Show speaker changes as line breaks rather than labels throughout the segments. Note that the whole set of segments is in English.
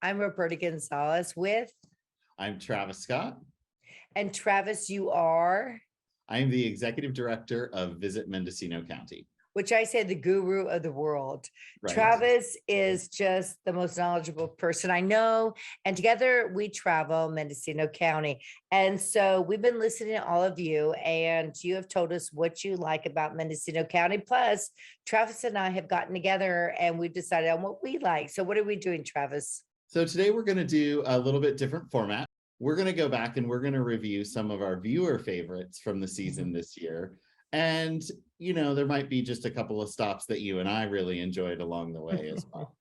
I'm Roberta Gonzales with,
I'm Travis Scott.
and Travis, you are,
I am the Executive Director of Visit Mendocino County.
which I say the guru of the world.
Right.
Travis is just the most knowledgeable person I know. And together we travel Mendocino County. And so we've been listening to all of you, and you have told us what you like about Mendocino County. Plus, Travis and I have gotten together and we've decided on what we like. So what are we doing, Travis?
So today we're going to do a little bit different format. We're going to go back and we're going to review some of our viewer favorites from the season this year. And, you know, there might be just a couple of stops that you and I really enjoyed along the way as well.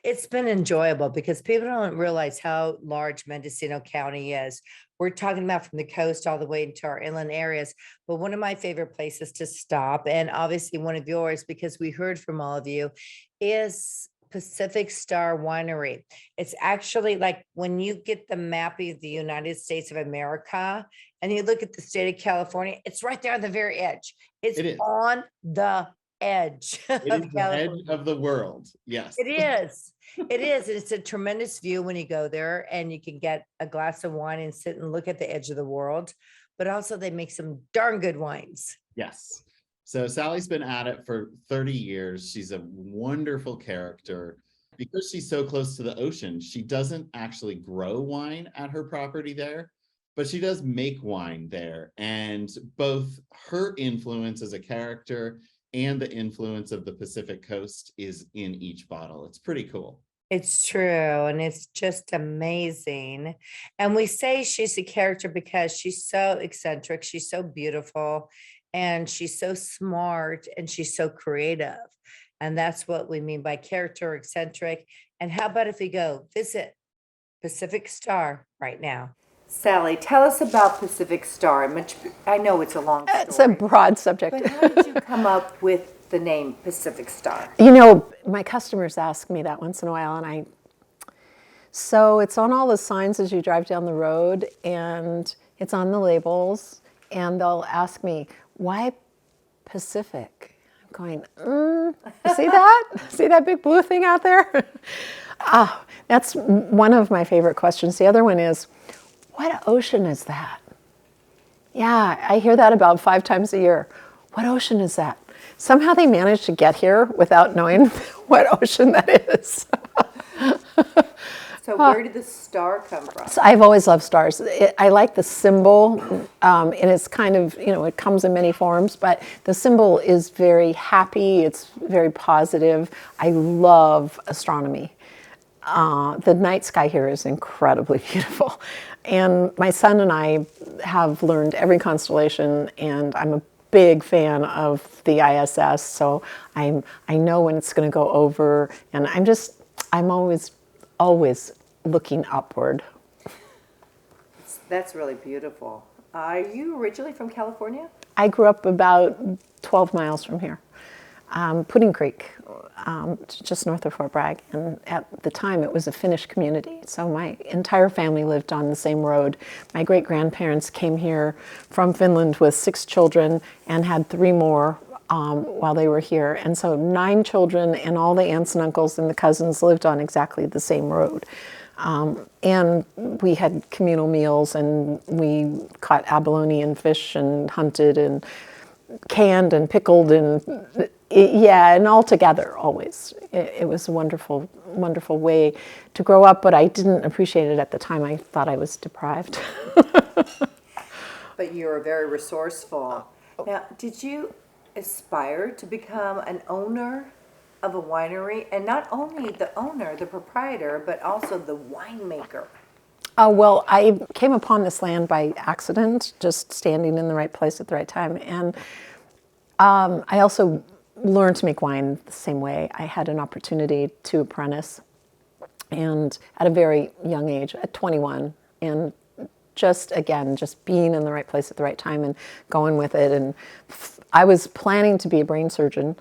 It's been enjoyable because people don't realize how large Mendocino County is. We're talking about from the coast all the way into our inland areas. But one of my favorite places to stop, and obviously one of yours, because we heard from all of you, is Pacific Star Winery. It's actually like when you get the map of the United States of America and you look at the state of California, it's right there on the very edge. It's
It is.
on the edge
It is
of
the edge of the world. Yes.
It is. It is. It's a tremendous view when you go there, and you can get a glass of wine and sit and look at the edge of the world. But also they make some darn good wines.
Yes. So Sally's been at it for 30 years. She's a wonderful character. Because she's so close to the ocean, she doesn't actually grow wine at her property there, but she does make wine there. And both her influence as a character and the influence of the Pacific coast is in each bottle. It's pretty cool.
It's true. And it's just amazing. And we say she's a character because she's so eccentric. She's so beautiful. And she's so smart. And she's so creative. And that's what we mean by character, eccentric. And how about if we go visit Pacific Star right now? Sally, tell us about Pacific Star. I know it's a long story.
It's a broad subject.
But how did you come up with the name Pacific Star?
You know, my customers ask me that once in a while, and so it's on all the signs as you drive down the road, and it's on the labels, and they'll ask me, why Pacific? I'm going, you see that? See that big blue thing out there? That's one of my favorite questions. The other one is, what ocean is that? Yeah, I hear that about 5 times a year. What ocean is that? Somehow they managed to get here without knowing what ocean that is.
So where did the star come from?
So I've always loved stars. I like the symbol, and it's kind of, you know, it comes in many forms, but the symbol is very happy. It's very positive. I love astronomy. The night sky here is incredibly beautiful. And my son and I have learned every constellation, and I'm a big fan of the ISS, so I know when it's going to go over, and I'm always looking upward.
That's really beautiful. Are you originally from California?
I grew up about 12 miles from here, Pudding Creek, just north of Fort Bragg. And at the time, it was a Finnish community. So my entire family lived on the same road. My great-grandparents came here from Finland with 6 children and had 3 more while they were here. And so 9 children and all the aunts and uncles and the cousins lived on exactly the same road. And we had communal meals, and we caught abalone and fish and hunted and canned and pickled and and all together always. It was a wonderful, wonderful way to grow up, but I didn't appreciate it at the time. I thought I was deprived.
But you were very resourceful. Now, did you aspire to become an owner of a winery? And not only the owner, the proprietor, but also the winemaker?
Well, I came upon this land by accident, just standing in the right place at the right time. And I also learned to make wine the same way. I had an opportunity to apprentice, and at a very young age, at 21, and just being in the right place at the right time and going with it. And I was planning to be a brain surgeon,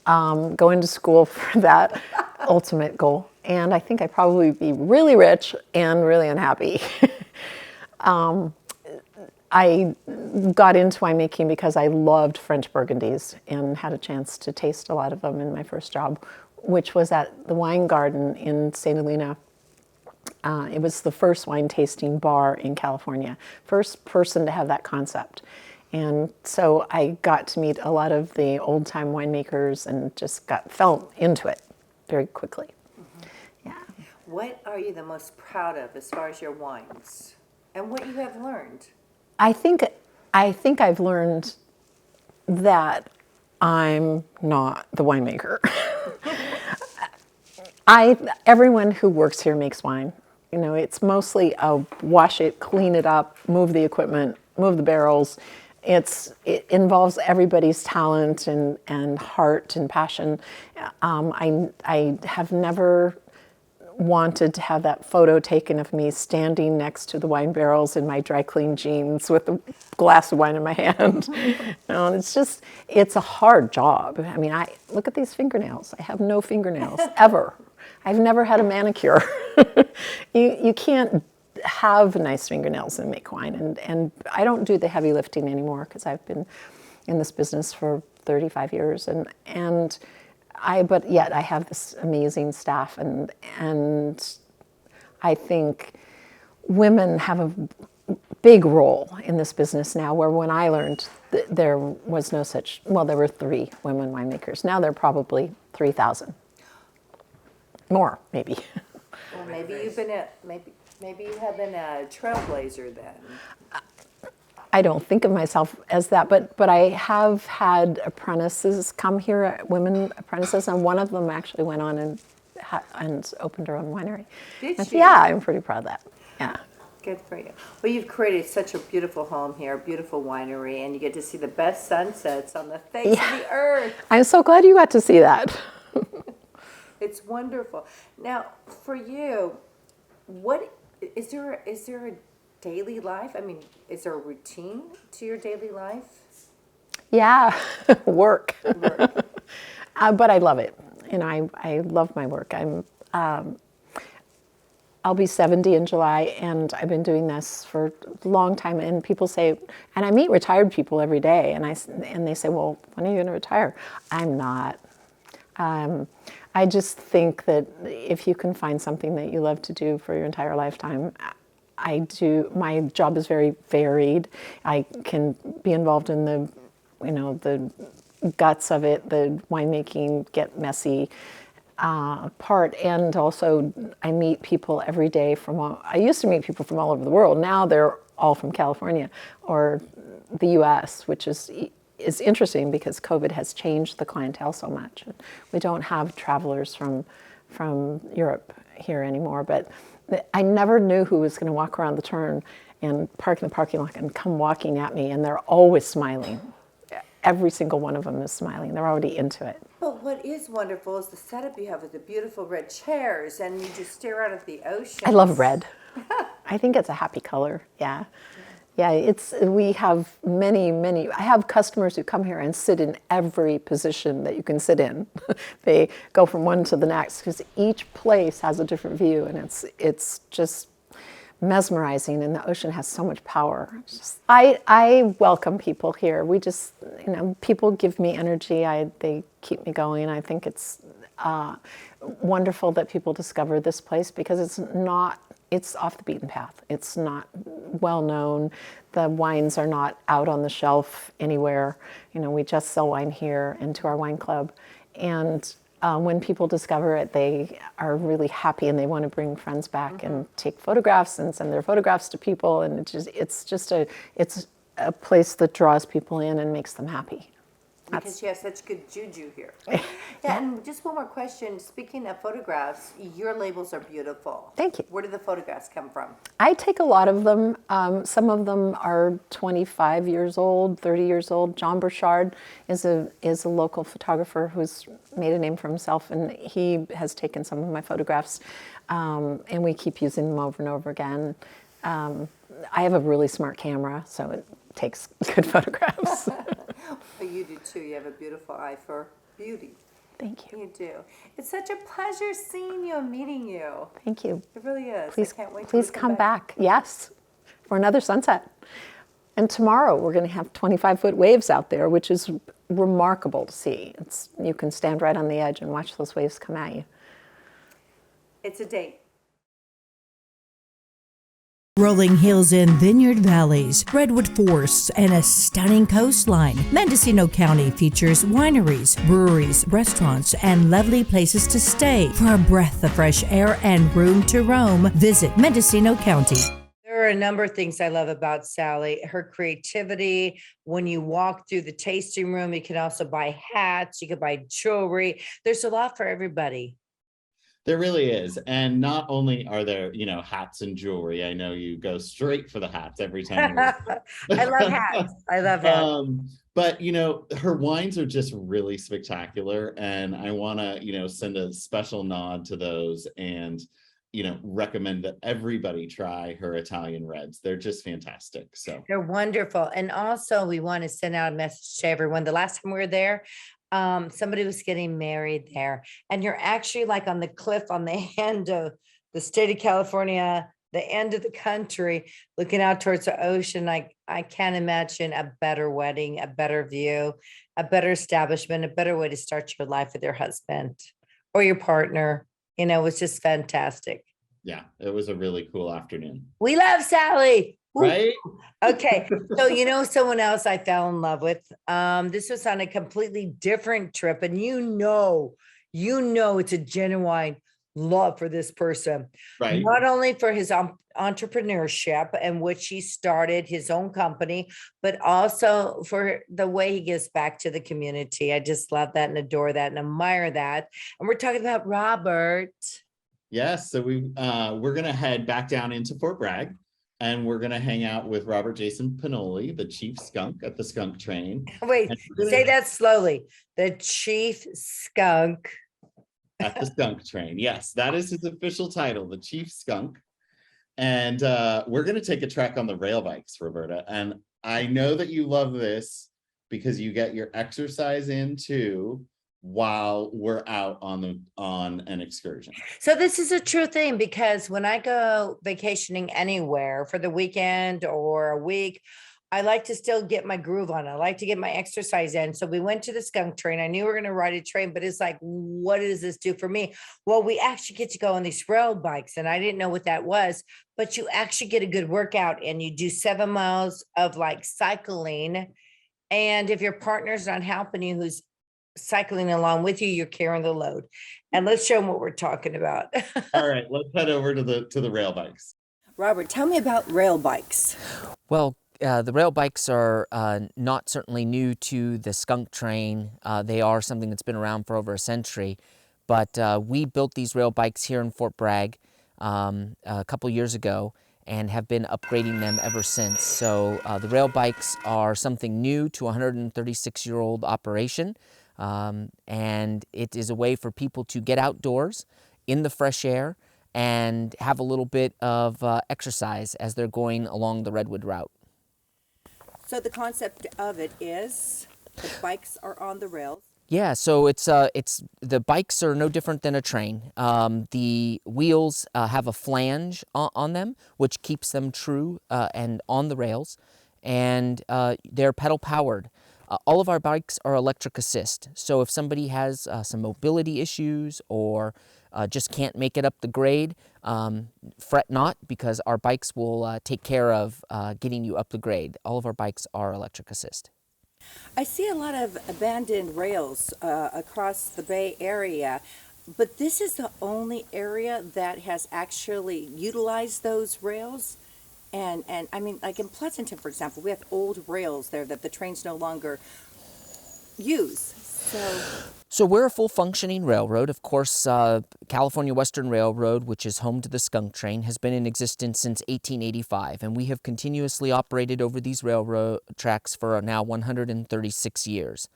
going to school for that ultimate goal. And I think I'd probably be really rich and really unhappy. I got into winemaking because I loved French Burgundies and had a chance to taste a lot of them in my first job, which was at the wine garden in St. Helena. It was the first wine tasting bar in California, first person to have that concept. And so I got to meet a lot of the old time winemakers and just fell into it very quickly. Yeah.
What are you the most proud of as far as your wines and what you have learned?
I think I've learned that I'm not the winemaker. Everyone who works here makes wine. You know, it's mostly a wash it, clean it up, move the equipment, move the barrels. It involves everybody's talent and heart and passion. I have never wanted to have that photo taken of me standing next to the wine barrels in my dry clean jeans with a glass of wine in my hand. It's a hard job. I mean, look at these fingernails. I have no fingernails, ever. I've never had a manicure. You can't have nice fingernails and make wine. And I don't do the heavy lifting anymore because I've been in this business for 35 years. But yet I have this amazing staff, and I think women have a big role in this business now, where when I learned there was no such, well, there were 3 women winemakers. Now there are probably 3,000. More, maybe.
Well, maybe you have been a trailblazer then.
I don't think of myself as that, but I have had apprentices come here, women apprentices, and one of them actually went on and opened her own winery.
Did she?
Yeah, I'm pretty proud of that. Yeah.
Good for you. Well, you've created such a beautiful home here, a beautiful winery, and you get to see the best sunsets on the face of the earth.
I'm so glad you got to see that.
It's wonderful. Now, for you, what is there a daily life? I mean, is there a routine to your daily life?
Yeah, work. But I love it. You know, I love my work. I'll be 70 in July, and I've been doing this for a long time. And people say, and I meet retired people every day, and they say, well, when are you going to retire? I'm not. I just think that if you can find something that you love to do for your entire lifetime, I do. My job is very varied. I can be involved in the guts of it, the winemaking, get messy part, and also I meet people every day I used to meet people from all over the world. Now they're all from California or the U.S., which is interesting because COVID has changed the clientele so much. We don't have travelers from Europe here anymore, but I never knew who was going to walk around the turn and park in the parking lot and come walking at me, and they're always smiling. Every single one of them is smiling. They're already into it.
But what is wonderful is the setup you have with the beautiful red chairs, and you just stare out at the ocean.
I love red. I think it's a happy color. Yeah. Yeah, we have many, I have customers who come here and sit in every position that you can sit in. They go from one to the next because each place has a different view, and it's just mesmerizing, and the ocean has so much power. I welcome people here. We just, people give me energy. They keep me going. I think it's wonderful that people discover this place because it's off the beaten path. It's not well known. The wines are not out on the shelf anywhere. We just sell wine here and to our wine club. And when people discover it, they are really happy and they want to bring friends back and take photographs and send their photographs to people. And it's a place that draws people in and makes them happy.
Because you have such good juju here. Yeah, and just one more question. Speaking of photographs, your labels are beautiful.
Thank you.
Where do the photographs come from?
I take a lot of them. Some of them are 25 years old, 30 years old. John Burchard is a local photographer who's made a name for himself, and he has taken some of my photographs, and we keep using them over and over again. I have a really smart camera, so it takes good photographs.
But you do too. You have a beautiful eye for beauty.
Thank you.
You do. It's such a pleasure seeing you and meeting you.
Thank you.
It really is.
Please,
I can't wait
please come back. Yes, for another sunset. And tomorrow we're going to have 25-foot waves out there, which is remarkable to see. You can stand right on the edge and watch those waves come at you.
It's a date.
Rolling hills and vineyard valleys, redwood forests, and a stunning coastline, Mendocino County features wineries, breweries, restaurants, and lovely places to stay. For a breath of fresh air and room to roam, visit Mendocino County.
There are a number of things I love about Sally. Her creativity. When you walk through the tasting room, you can also buy hats, you can buy jewelry. There's a lot for everybody.
There really is. And not only are there, hats and jewelry. I know you go straight for the hats every time.
I love hats. I love hats.
But, her wines are just really spectacular. And I want to, send a special nod to those and, recommend that everybody try her Italian reds. They're just fantastic. So
They're wonderful. And also we want to send out a message to everyone. The last time we were there, somebody was getting married there, and you're actually like on the cliff on the end of the state of California, the end of the country, looking out towards the ocean. I can't imagine a better wedding, a better view, a better establishment, a better way to start your life with your husband or your partner. It was just fantastic.
yeah, it was a really cool afternoon.
We love Sally. Woo.
Right?
Okay. So, someone else I fell in love with, this was on a completely different trip, and it's a genuine love for this person,
Right.
not only for his entrepreneurship in which he started his own company, but also for the way he gives back to the community. I just love that and adore that and admire that. And we're talking about Robert.
Yes. So we're going to head back down into Fort Bragg. And we're going to hang out with Robert Jason Pinoli, the chief skunk at the Skunk Train.
Wait, say that slowly. The chief skunk.
At the Skunk Train. Yes, that is his official title, the chief skunk. And we're going to take a trek on the rail bikes, Roberta. And I know that you love this because you get your exercise in too while we're out on an excursion.
So this is a true thing, because when I go vacationing anywhere for the weekend or a week, I like to still get my groove on. I like to get my exercise in. So we went to the Skunk Train. I knew we were going to ride a train, but it's like, what does this do for me? Well, we actually get to go on these rail bikes, and I didn't know what that was, but you actually get a good workout, and you do 7 miles of like cycling. And if your partner's not helping you, who's cycling along with you, you're carrying the load. And let's show them what we're talking about.
All right, let's head over to the rail bikes.
Robert, tell me about rail bikes.
Well, the rail bikes are not certainly new to the Skunk Train. They are something that's been around for over a century. But we built these rail bikes here in Fort Bragg a couple years ago and have been upgrading them ever since. So the rail bikes are something new to a 136-year-old operation. And it is a way for people to get outdoors in the fresh air and have a little bit of exercise as they're going along the Redwood route.
So the concept of it is the bikes are on the rails.
Yeah, so it's the bikes are no different than a train. The wheels have a flange on them, which keeps them true and on the rails, and they're pedal powered. All of our bikes are electric assist. So if somebody has some mobility issues or just can't make it up the grade, fret not, because our bikes will take care of getting you up the grade. All of our bikes are electric assist.
I see a lot of abandoned rails across the Bay Area, but this is the only area that has actually utilized those rails. And I mean, like in Pleasanton, for example, we have old rails there that the trains no longer use.
So we're a full functioning railroad. Of course, California Western Railroad, which is home to the Skunk Train, has been in existence since 1885, and we have continuously operated over these railroad tracks for now 136 years.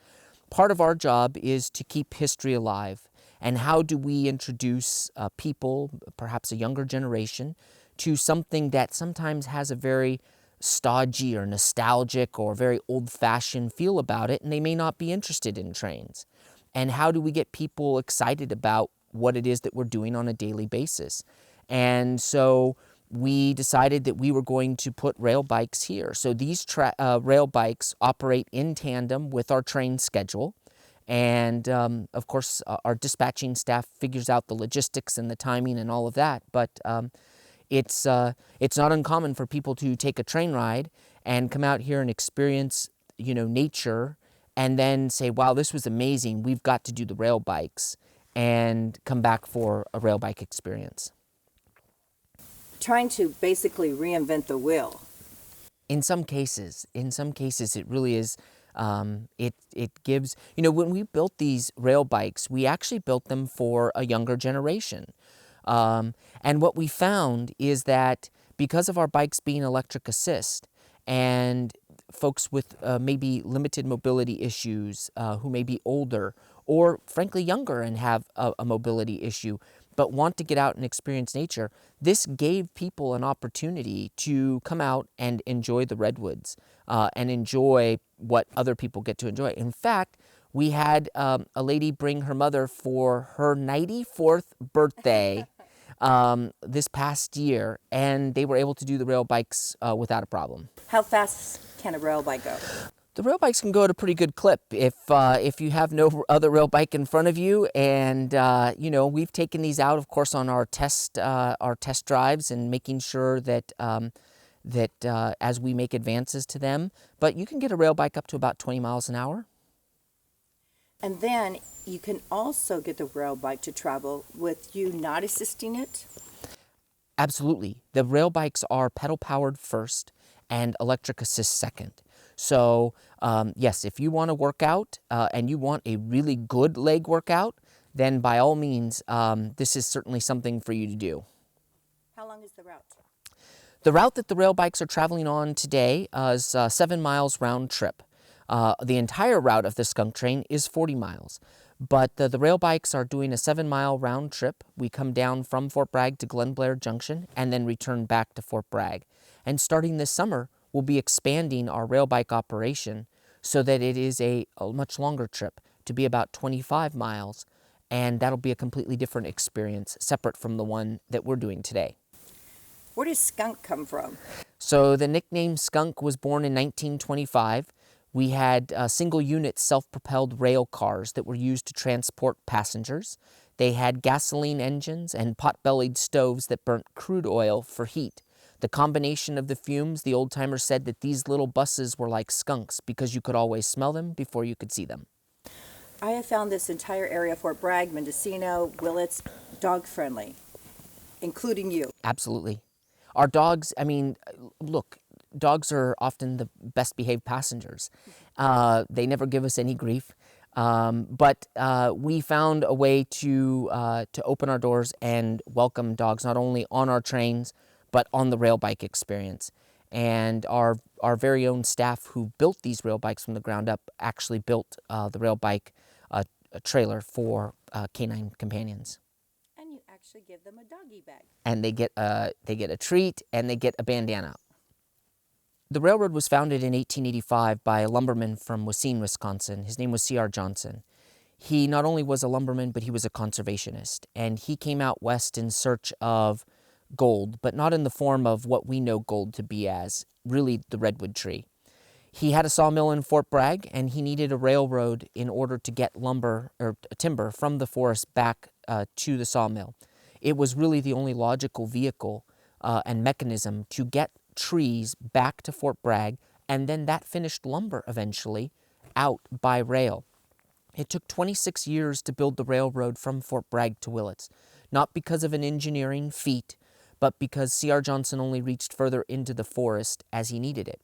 Part of our job is to keep history alive. And how do we introduce people, perhaps a younger generation, to something that sometimes has a very stodgy or nostalgic or very old-fashioned feel about it, and they may not be interested in trains? And how do we get people excited about what it is that we're doing on a daily basis? And so we decided that we were going to put rail bikes here. So these rail bikes operate in tandem with our train schedule. And of course, our dispatching staff figures out the logistics and the timing and all of that. But it's not uncommon for people to take a train ride and come out here and experience, nature, and then say, wow, this was amazing, we've got to do the rail bikes, and come back for a rail bike experience.
Trying to basically reinvent the wheel.
In some cases, it really is. It gives, when we built these rail bikes, we actually built them for a younger generation. And what we found is that because of our bikes being electric assist, and folks with maybe limited mobility issues, who may be older or frankly younger and have a mobility issue, but want to get out and experience nature, this gave people an opportunity to come out and enjoy the redwoods, and enjoy what other people get to enjoy. In fact, we had a lady bring her mother for her 94th birthday this past year, and they were able to do the rail bikes without a problem.
How fast can a rail bike go?
The rail bikes can go at a pretty good clip if you have no other rail bike in front of you, and we've taken these out, of course, on our test drives, and making sure that as we make advances to them. But you can get a rail bike up to about 20 miles an hour.
And then you can also get the rail bike to travel with you not assisting it?
Absolutely. The rail bikes are pedal powered first and electric assist second. So yes, if you want to work out and you want a really good leg workout, then by all means, this is certainly something for you to do.
How long is the route?
The route that the rail bikes are traveling on today is 7 miles round trip. The entire route of the Skunk Train is 40 miles. But the rail bikes are doing a 7-mile round trip. We come down from Fort Bragg to Glen Blair Junction and then return back to Fort Bragg. And starting this summer, we'll be expanding our rail bike operation so that it is a much longer trip, to be about 25 miles. And that'll be a completely different experience, separate from the one that we're doing today.
Where does skunk come from?
So the nickname Skunk was born in 1925. We had single-unit self-propelled rail cars that were used to transport passengers. They had gasoline engines and pot-bellied stoves that burnt crude oil for heat. The combination of the fumes, the old-timers said that these little buses were like skunks because you could always smell them before you could see them.
I have found this entire area, Fort Bragg, Mendocino, Willits, dog-friendly, including you.
Absolutely. Our dogs, look, dogs are often the best behaved passengers. They never give us any grief. But we found a way to open our doors and welcome dogs, not only on our trains, but on the rail bike experience. And our very own staff who built these rail bikes from the ground up actually built the rail bike a trailer for canine companions.
And you actually give them a doggy bag.
And they get a treat, and they get a bandana. The railroad was founded in 1885 by a lumberman from Racine, Wisconsin. His name was C.R. Johnson. He not only was a lumberman, but he was a conservationist. And he came out west in search of gold, but not in the form of what we know gold to be as, really the redwood tree. He had a sawmill in Fort Bragg, and he needed a railroad in order to get lumber or timber from the forest back to the sawmill. It was really the only logical vehicle and mechanism to get trees back to Fort Bragg, and then that finished lumber eventually out by rail. It took 26 years to build the railroad from Fort Bragg to Willits, not because of an engineering feat, but because C.R. Johnson only reached further into the forest as he needed it.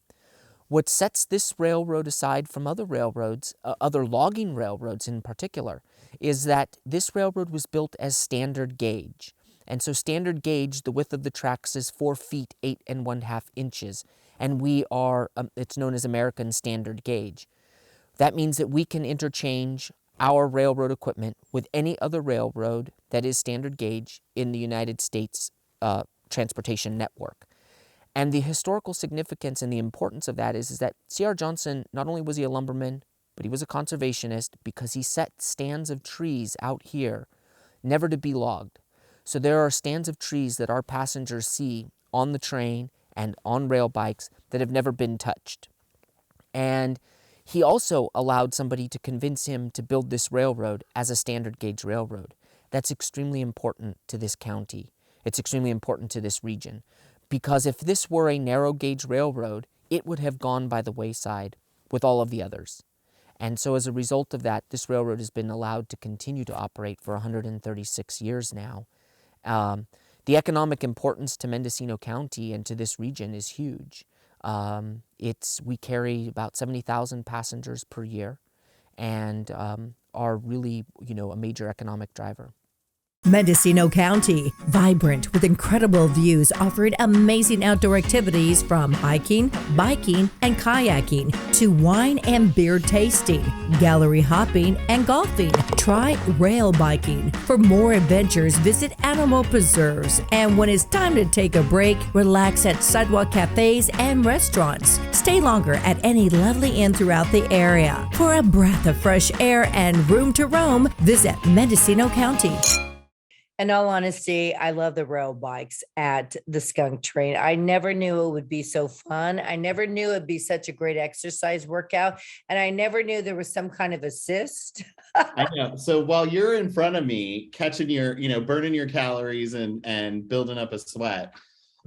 What sets this railroad aside from other railroads, other logging railroads in particular, is that this railroad was built as standard gauge. And so standard gauge, the width of the tracks is 4 feet, 8 1/2 inches. And we are, it's known as American Standard Gauge. That means that we can interchange our railroad equipment with any other railroad that is standard gauge in the United States transportation network. And the historical significance and the importance of that is that C.R. Johnson, not only was he a lumberman, but he was a conservationist because he set stands of trees out here, never to be logged. So there are stands of trees that our passengers see on the train and on rail bikes that have never been touched. And he also allowed somebody to convince him to build this railroad as a standard gauge railroad. That's extremely important to this county It's extremely important to this region because if this were a narrow gauge railroad, it would have gone by the wayside with all of the others. And so as a result of that, this railroad has been allowed to continue to operate for 136 years now. The economic importance to Mendocino County and to this region is huge. We carry about 70,000 passengers per year and are really, a major economic driver.
Mendocino County, vibrant with incredible views, offering amazing outdoor activities from hiking, biking, and kayaking to wine and beer tasting, gallery hopping, and golfing. Try rail biking. For more adventures, visit animal preserves. And when it's time to take a break, relax at sidewalk cafes and restaurants. Stay longer at any lovely inn throughout the area. For a breath of fresh air and room to roam, visit Mendocino County.
In all honesty, I love the rail bikes at the Skunk Train. I never knew it would be so fun. I never knew it'd be such a great exercise workout. And I never knew there was some kind of assist.
I know. So while you're in front of me, catching your, burning your calories and building up a sweat,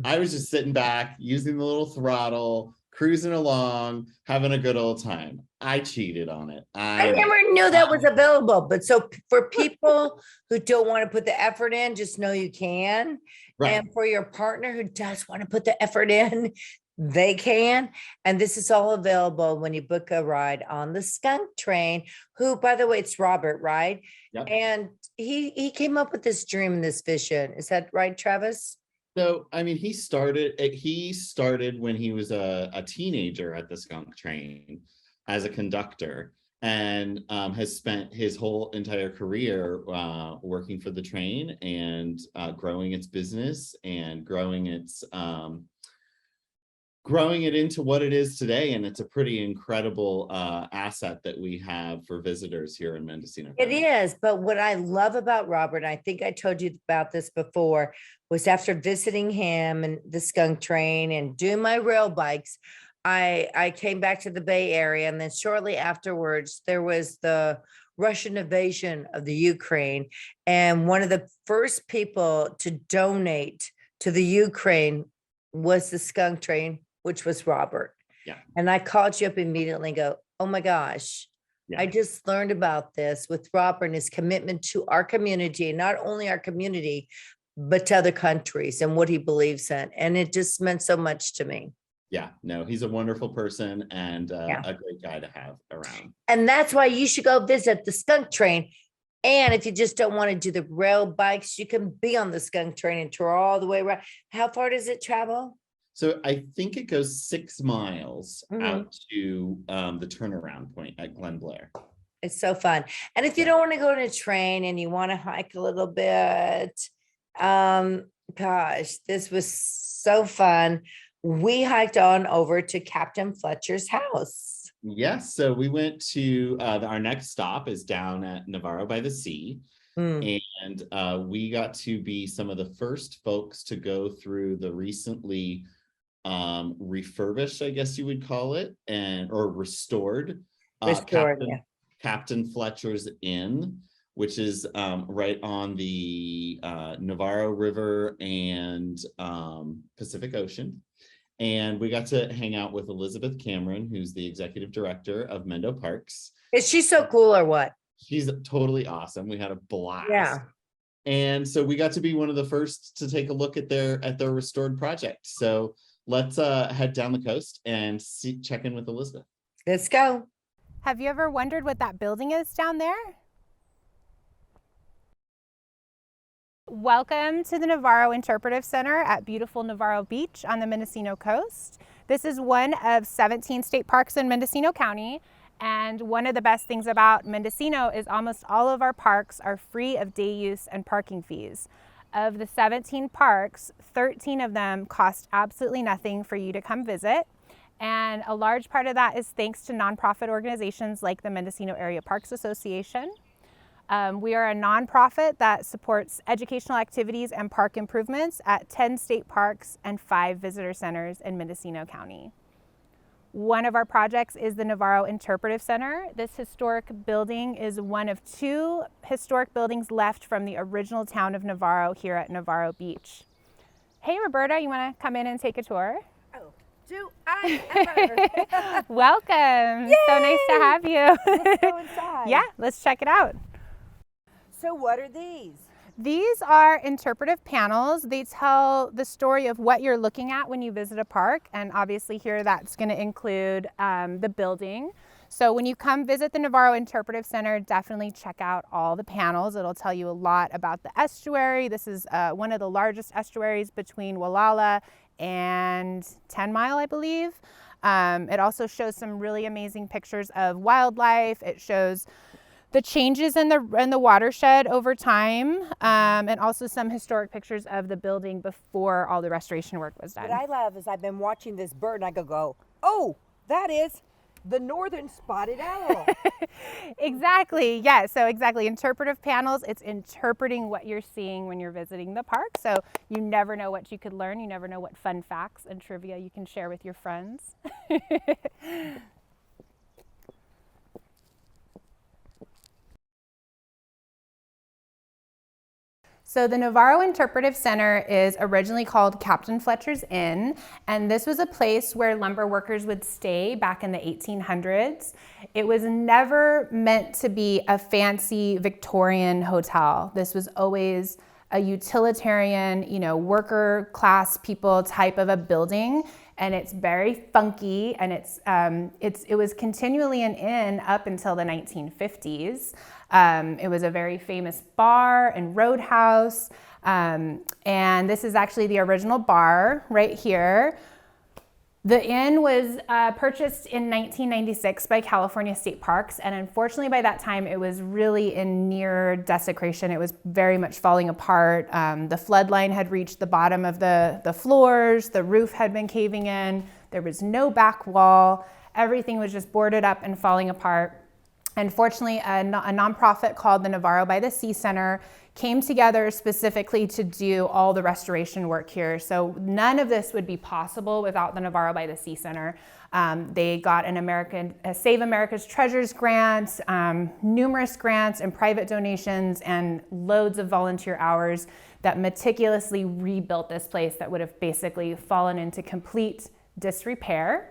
I was just sitting back, using the little throttle, cruising along, having a good old time. I cheated on it.
I never knew that was available. But so for people who don't want to put the effort in, just know you can.
Right.
And for your partner who does want to put the effort in, they can. And this is all available when you book a ride on the Skunk Train, who, by the way, it's Robert, right?
Yep.
And he came up with this dream and this vision. Is that right, Travis?
So, he started when he was a teenager at the Skunk Train as a conductor, and has spent his whole entire career working for the train and growing its business and growing it into what it is today. And it's a pretty incredible asset that we have for visitors here in Mendocino County.
It is. But what I love about Robert, and I think I told you about this before, was after visiting him and the Skunk Train and doing my rail bikes, I came back to the Bay Area. And then shortly afterwards, there was the Russian invasion of the Ukraine. And one of the first people to donate to the Ukraine was the Skunk Train, which was Robert.
Yeah.
And I called you up immediately and go, oh my gosh,
Yeah.
I just learned about this with Robert and his commitment to our community, and not only our community, but to other countries and what he believes in. And it just meant so much to me.
Yeah, no, he's a wonderful person and a great guy to have around.
And that's why you should go visit the Skunk Train. And if you just don't want to do the rail bikes, you can be on the Skunk Train and tour all the way around. How far does it travel?
So I think it goes 6 miles
Mhm.
out to the turnaround point at Glen Blair.
It's so fun. And if you don't want to go on a train and you want to hike a little bit, gosh, this was so fun. We hiked on over to Captain Fletcher's house.
Yes, so we went to our next stop is down at Navarro by the Sea. And we got to be some of the first folks to go through the recently refurbished, I guess you would call it, or restored, Captain Fletcher's Inn, which is right on the Navarro River and Pacific Ocean. And we got to hang out with Elizabeth Cameron, who's the executive director of Mendo Parks.
Is she so cool or what?
She's totally awesome. We had a blast.
Yeah.
And so we got to be one of the first to take a look at their restored project. So let's head down the coast and check in with Elizabeth.
Let's go.
Have you ever wondered what that building is down there? Welcome to the Navarro Interpretive Center at beautiful Navarro Beach on the Mendocino coast. This is one of 17 state parks in Mendocino County. And one of the best things about Mendocino is almost all of our parks are free of day use and parking fees. Of the 17 parks, 13 of them cost absolutely nothing for you to come visit. And a large part of that is thanks to nonprofit organizations like the Mendocino Area Parks Association. We are a nonprofit that supports educational activities and park improvements at 10 state parks and 5 visitor centers in Mendocino County. One of our projects is the Navarro Interpretive Center. This historic building is one of 2 historic buildings left from the original town of Navarro here at Navarro Beach. Hey, Roberta, you want to come in and take a tour?
Oh, do I ever?
Welcome.
Yay!
So nice to have you.
Let's go inside.
Yeah, let's check it out.
So what are these?
These are interpretive panels. They tell the story of what you're looking at when you visit a park, and obviously here that's going to include the building. So when you come visit the Navarro Interpretive Center, definitely check out all the panels. It'll tell you a lot about the estuary. This is one of the largest estuaries between Wallala and 10 Mile, I believe. It also shows some really amazing pictures of wildlife. It shows the changes in the watershed over time, and also some historic pictures of the building before all the restoration work was done.
What I love is I've been watching this bird and I go, oh, that is the northern spotted owl.
Exactly, yeah, so exactly, interpretive panels, it's interpreting what you're seeing when you're visiting the park, so you never know what you could learn, you never know what fun facts and trivia you can share with your friends. So the Navarro Interpretive Center is originally called Captain Fletcher's Inn, and this was a place where lumber workers would stay back in the 1800s. It was never meant to be a fancy Victorian hotel. This was always a utilitarian, worker class people type of a building, and it's very funky, and it was continually an inn up until the 1950s. It was a very famous bar and roadhouse, and this is actually the original bar right here. The inn was purchased in 1996 by California State Parks, and unfortunately by that time it was really in near desecration. It was very much falling apart. The flood line had reached the bottom of the floors, the roof had been caving in, there was no back wall, everything was just boarded up and falling apart. Unfortunately, a nonprofit called the Navarro by the Sea Center came together specifically to do all the restoration work here. So none of this would be possible without the Navarro by the Sea Center. They got a Save America's Treasures grant, numerous grants and private donations, and loads of volunteer hours that meticulously rebuilt this place that would have basically fallen into complete disrepair.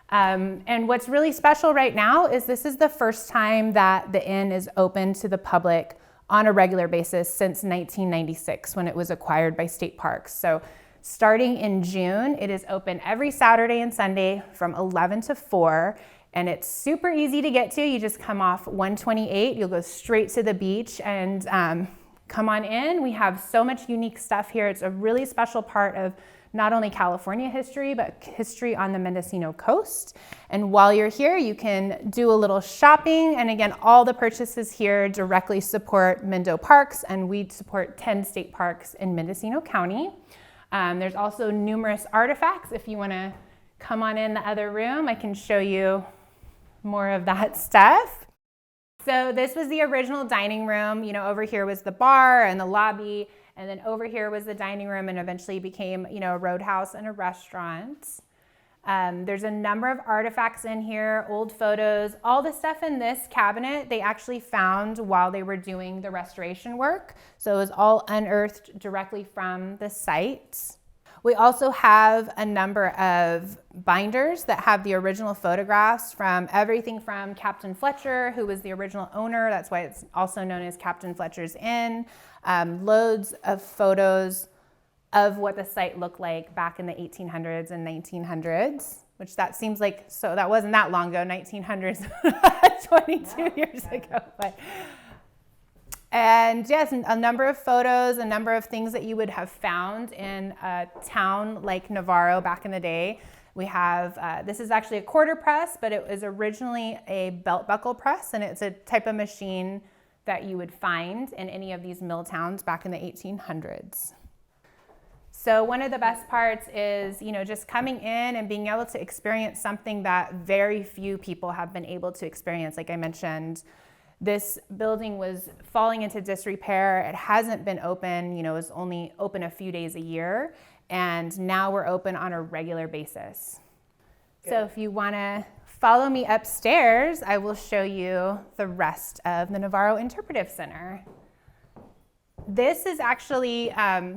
And what's really special right now is this is the first time that the inn is open to the public on a regular basis since 1996 when it was acquired by State Parks. So starting in June, it is open every Saturday and Sunday from 11 to 4, and it's super easy to get to. You just come off 128, you'll go straight to the beach and come on in. We have so much unique stuff here. It's a really special part of not only California history, but history on the Mendocino coast. And while you're here, you can do a little shopping. And again, all the purchases here directly support Mendo Parks, and we support 10 state parks in Mendocino County. There's also numerous artifacts. If you wanna come on in the other room, I can show you more of that stuff. So this was the original dining room. Over here was the bar and the lobby. And then over here was the dining room, and eventually became, a roadhouse and a restaurant. There's a number of artifacts in here, old photos. All the stuff in this cabinet, they actually found while they were doing the restoration work. So it was all unearthed directly from the site. We also have a number of binders that have the original photographs from everything from Captain Fletcher, who was the original owner. That's why it's also known as Captain Fletcher's Inn. Loads of photos of what the site looked like back in the 1800s and 1900s, which that seems like, so that wasn't that long ago, 1900s, 22 years ago. And yes, a number of photos, a number of things that you would have found in a town like Navarro back in the day. We have, this is actually a quarter press, but it was originally a belt buckle press, and it's a type of machine that you would find in any of these mill towns back in the 1800s. So one of the best parts is, just coming in and being able to experience something that very few people have been able to experience. Like I mentioned, this building was falling into disrepair. It hasn't been open, it was only open a few days a year, and now we're open on a regular basis. So if you want to follow me upstairs, I will show you the rest of the Navarro Interpretive Center. This is actually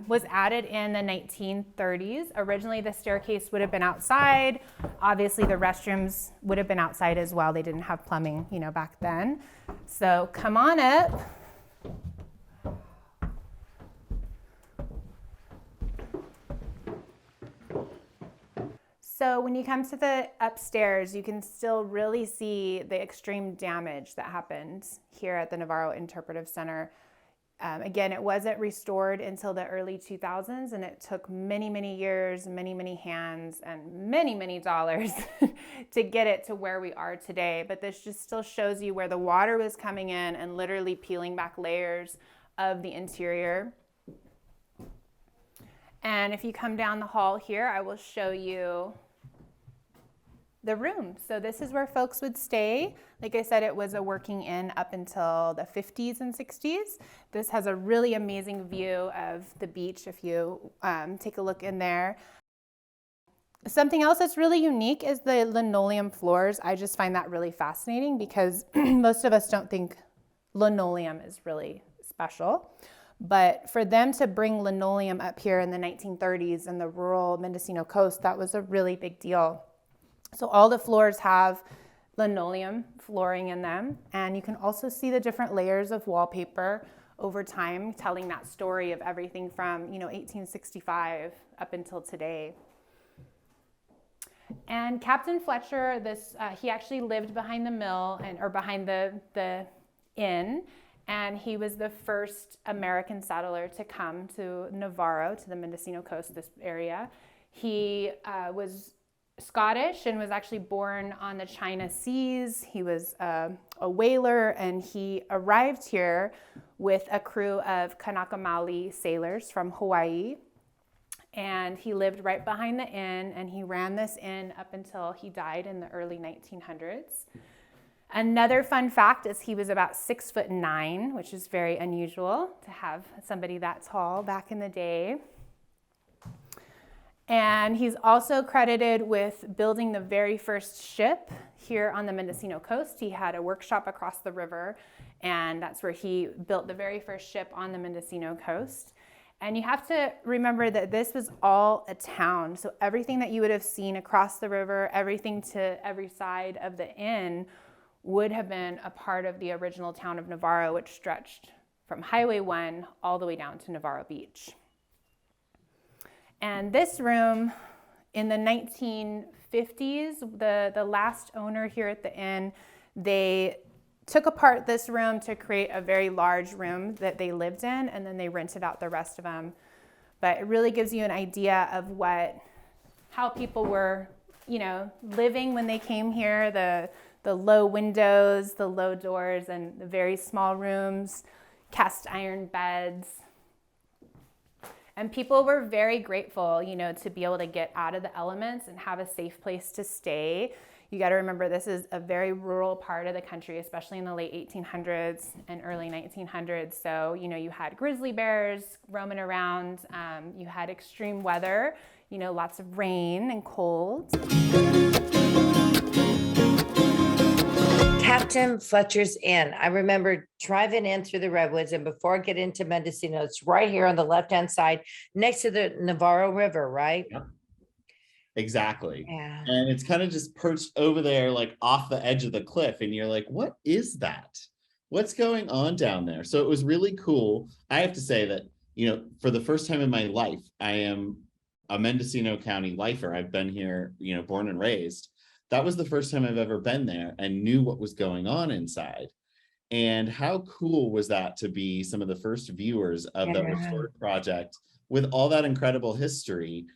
was added in the 1930s. Originally, the staircase would have been outside. Obviously, the restrooms would have been outside as well. They didn't have plumbing, back then. So come on up. So when you come to the upstairs, you can still really see the extreme damage that happened here at the Navarro Interpretive Center. Again, it wasn't restored until the early 2000s, and it took many, many years, many, many hands, and many, many dollars to get it to where we are today. But this just still shows you where the water was coming in and literally peeling back layers of the interior. And if you come down the hall here, I will show you the room. So this is where folks would stay. Like I said, it was a working inn up until the 50s and 60s. This has a really amazing view of the beach if you take a look in there. Something else that's really unique is the linoleum floors. I just find that really fascinating because most of us don't think linoleum is really special. But for them to bring linoleum up here in the 1930s in the rural Mendocino coast, that was a really big deal. So all the floors have linoleum flooring in them, and you can also see the different layers of wallpaper over time, telling that story of everything from 1865 up until today. And Captain Fletcher, he actually lived behind the mill or behind the inn, and he was the first American settler to come to Navarro, to the Mendocino coast, this area. He was Scottish and was actually born on the China Seas. He was a whaler, and he arrived here with a crew of Kanaka Maoli sailors from Hawaii. And he lived right behind the inn, and he ran this inn up until he died in the early 1900s. Another fun fact is he was about 6'9", which is very unusual to have somebody that tall back in the day. And he's also credited with building the very first ship here on the Mendocino coast. He had a workshop across the river, and that's where he built the very first ship on the Mendocino coast. And you have to remember that this was all a town. So everything that you would have seen across the river, everything to every side of the inn would have been a part of the original town of Navarro, which stretched from Highway 1 all the way down to Navarro Beach. And this room, in the 1950s, the last owner here at the inn, they took apart this room to create a very large room that they lived in, and then they rented out the rest of them. But it really gives you an idea of how people were, living when they came here, the low windows, the low doors, and the very small rooms, cast iron beds. And people were very grateful, to be able to get out of the elements and have a safe place to stay. You got to remember, this is a very rural part of the country, especially in the late 1800s and early 1900s. So, you had grizzly bears roaming around. You had extreme weather, lots of rain and cold.
Captain Fletcher's Inn. I remember driving in through the redwoods, and before I get into Mendocino, it's right here on the left-hand side next to the Navarro River, right?
Yep. Exactly.
Yeah.
And it's kind of just perched over there, like off the edge of the cliff. And you're like, what is that? What's going on down there? So it was really cool. I have to say that, for the first time in my life, I am a Mendocino County lifer. I've been here, born and raised. That was the first time I've ever been there and knew what was going on inside. And how cool was that to be some of the first viewers of the restored project with all that incredible history.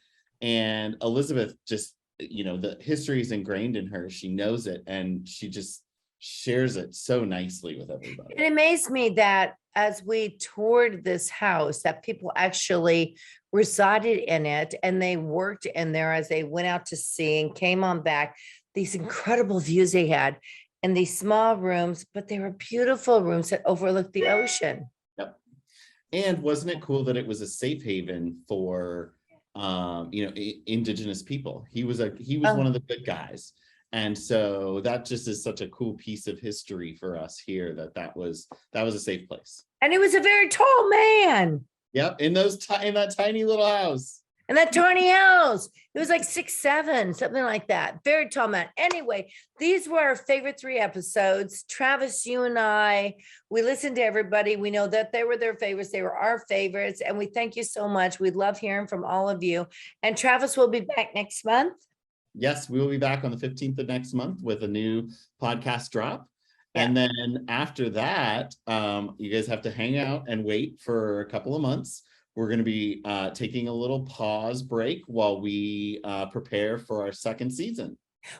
And Elizabeth just, the history is ingrained in her. She knows it, and she just shares it so nicely with everybody.
It amazed me that as we toured this house, that people actually resided in it, and they worked in there as they went out to sea and came on back. These incredible views they had in these small rooms, but they were beautiful rooms that overlooked the ocean.
Yep. And wasn't it cool that it was a safe haven for indigenous people. He was
Oh.
one of the good guys. And so that just is such a cool piece of history for us here, that was a safe place.
And he was a very tall man.
Yep, in that tiny little house.
And that tiny house, it was like 6'7", something like that. Very tall man. Anyway, these were our favorite 3 episodes. Travis, you and I, we listened to everybody. We know that they were their favorites. They were our favorites. And we thank you so much. We love hearing from all of you. And Travis will be back next month.
Yes, we will be back on the 15th of next month with a new podcast drop.
Yeah.
And then after that, you guys have to hang out and wait for a couple of months. We're going to be taking a little pause break while we prepare for our second season.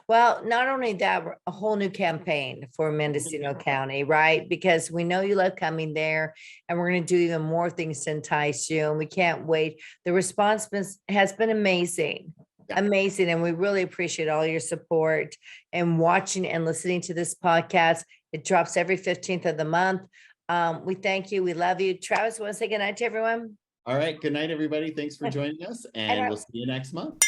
Well, not only that, a whole new campaign for Mendocino County, right? Because we know you love coming there, and we're going to do even more things to entice you. And we can't wait. The response has been amazing. Yeah. Amazing. And we really appreciate all your support and watching and listening to this podcast. It drops every 15th of the month. We thank you. We love you. Travis, want to say good night to everyone?
All right. Good night, everybody. Thanks for joining us, and we'll see you next month.